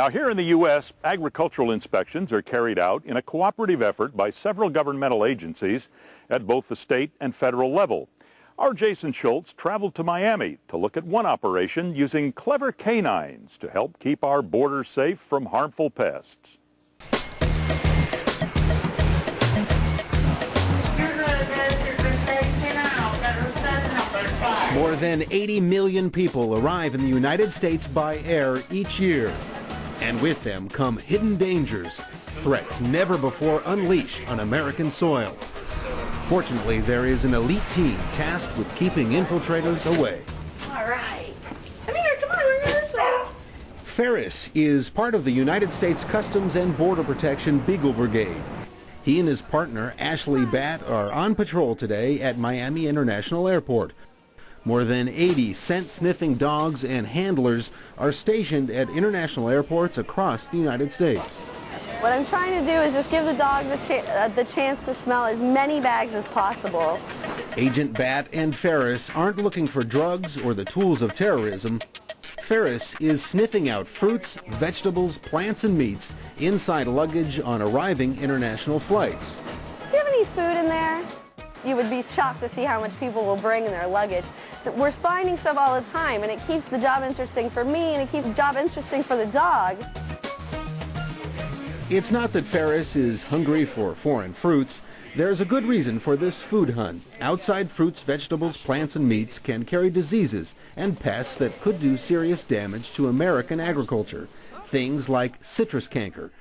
Now, here in the U.S., agricultural inspections are carried out in a cooperative effort by several governmental agencies at both the state and federal level. Our Jason Schultz traveled to Miami to look at one operation using clever canines to help keep our borders safe from harmful pests. More than 80 million people arrive in the United States by air each year. And with them come hidden dangers, threats never before unleashed on American soil. Fortunately, there is an elite team tasked with keeping infiltrators away. All right. Come here, come on, we're going this way. Ferris is part of the United States Customs and Border Protection Beagle Brigade. He and his partner, Ashley Batt, are on patrol today at Miami International Airport. More than 80 scent-sniffing dogs and handlers are stationed at international airports across the United States. What I'm trying to do is just give the dog the chance to smell as many bags as possible. Agent Batt and Ferris aren't looking for drugs or the tools of terrorism. Ferris is sniffing out fruits, vegetables, plants, and meats inside luggage on arriving international flights. Do you have any food in there? You would be shocked to see how much people will bring in their luggage. We're finding stuff all the time, and it keeps the job interesting for me, and it keeps the job interesting for the dog. It's not that Ferris is hungry for foreign fruits. There's a good reason for this food hunt. Outside fruits, vegetables, plants, and meats can carry diseases and pests that could do serious damage to American agriculture. Things like citrus canker.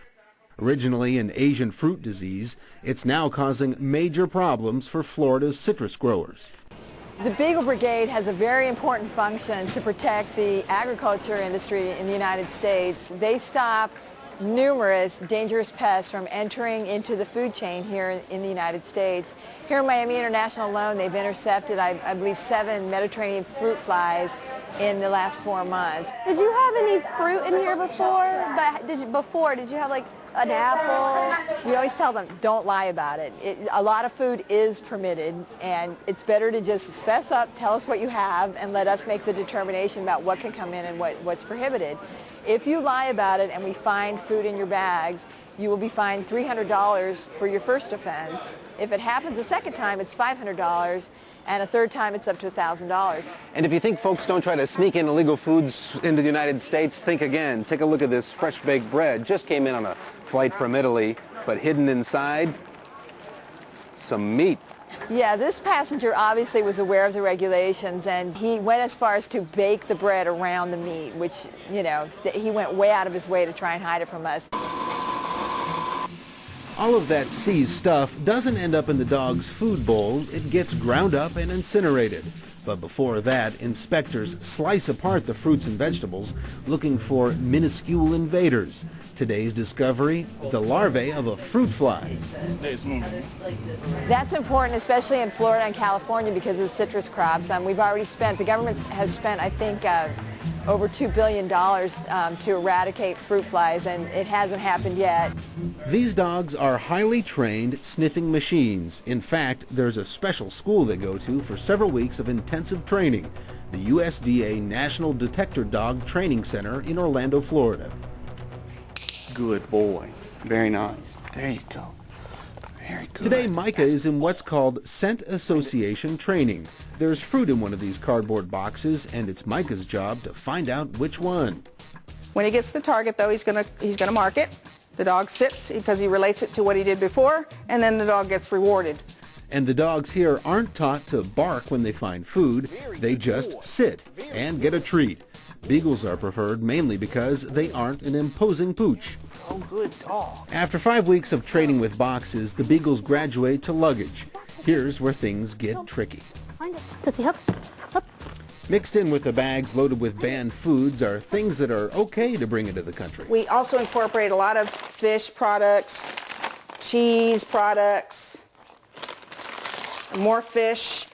Originally an Asian fruit disease, it's now causing major problems for Florida's citrus growers. The Beagle Brigade has a very important function to protect the agriculture industry in the United States. They stop numerous dangerous pests from entering into the food chain here in the United States. Here in Miami International alone, they've intercepted, I believe, 7 Mediterranean fruit flies in the last 4 months. Did you have any fruit in here before? Did you have like an apple? We always tell them, don't lie about it. A lot of food is permitted, and it's better to just fess up, tell us what you have, and let us make the determination about what can come in and what's prohibited. If you lie about it and we find food in your bags, you will be fined $300 for your first offense. If it happens a second time, it's $500, and a third time it's up to $1,000. And if you think folks don't try to sneak in illegal foods into the United States, think again. Take a look at this fresh baked bread. Just came in on a flight from Italy, but hidden inside, some meat. Yeah, this passenger obviously was aware of the regulations, and he went as far as to bake the bread around the meat, which, you know, he went way out of his way to try and hide it from us. All of that seized stuff doesn't end up in the dog's food bowl. It gets ground up and incinerated. But before that, inspectors slice apart the fruits and vegetables, looking for minuscule invaders. Today's discovery, the larvae of a fruit fly. That's important, especially in Florida and California, because of the citrus crops. We've already spent, the government has spent, I think, over $2 billion to eradicate fruit flies, and it hasn't happened yet. These dogs are highly trained sniffing machines. In fact, there's a special school they go to for several weeks of intensive training, the USDA National Detector Dog Training Center in Orlando, Florida. Good boy. Very nice. There you go. Very good. Today, Micah is in what's called scent association training. There's fruit in one of these cardboard boxes, and it's Micah's job to find out which one. When he gets the target, though, he's gonna mark it. The dog sits because he relates it to what he did before, and then the dog gets rewarded. And the dogs here aren't taught to bark when they find food. They just sit and get a treat. Beagles are preferred mainly because they aren't an imposing pooch. Oh, good dog. After 5 weeks of training with boxes, the Beagles graduate to luggage. Here's where things get tricky. Mixed in with the bags loaded with banned foods are things that are okay to bring into the country. We also incorporate a lot of fish products, cheese products, more fish,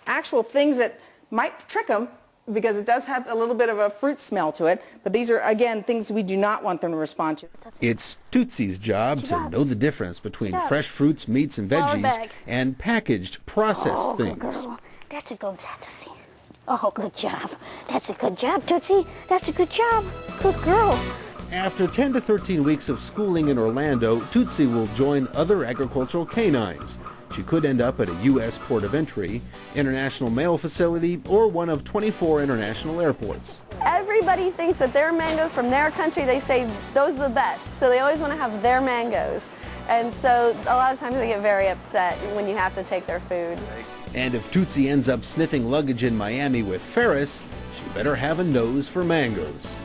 actual things that might trick them, because it does have a little bit of a fruit smell to it, but these are, again, things we do not want them to respond to. It's Tootsie's job to know the difference between fresh fruits, meats, and veggies and packaged, processed things. Girl. That's a good Tootsie. Oh, good job. That's a good job, Tootsie. That's a good job. Good girl. After 10 to 13 weeks of schooling in Orlando, Tootsie will join other agricultural canines. She could end up at a U.S. port of entry, international mail facility, or one of 24 international airports. Everybody thinks that their mangoes from their country, they say those are the best. So they always want to have their mangoes. And so a lot of times they get very upset when you have to take their food. And if Tootsie ends up sniffing luggage in Miami with Ferris, she better have a nose for mangoes.